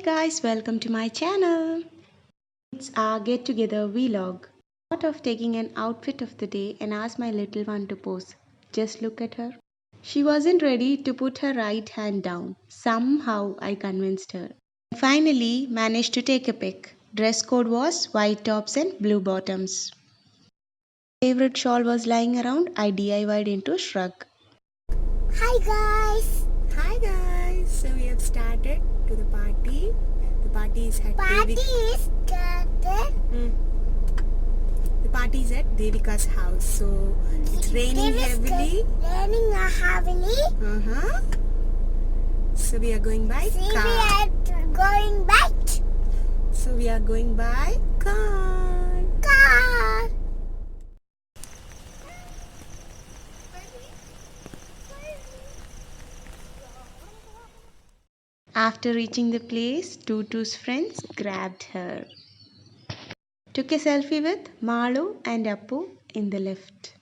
Guys, welcome to my channel. It's our get together vlog. Thought of taking an outfit of the day and asked my little one to pose. Just look at her. She wasn't ready to put her right hand down. Somehow I convinced her. Finally managed to take a pic. Dress code was white tops and blue bottoms. Favorite shawl was lying around. I DIY'd into a shrug. Hi guys! Hi guys! So we have started to the party. The party is at Party is started. The party is at Devika's house. So it's raining heavily. Raining heavily. So we are going by See, car. we are going back. So we are going by car. Car. After reaching the place, Tutu's friends grabbed her. Took a selfie with Malu and Appu in the lift.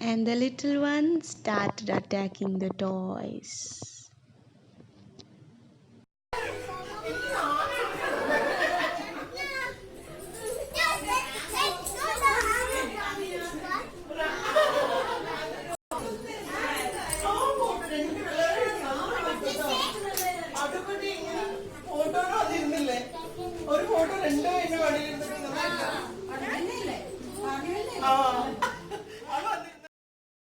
And the little one started attacking the toys.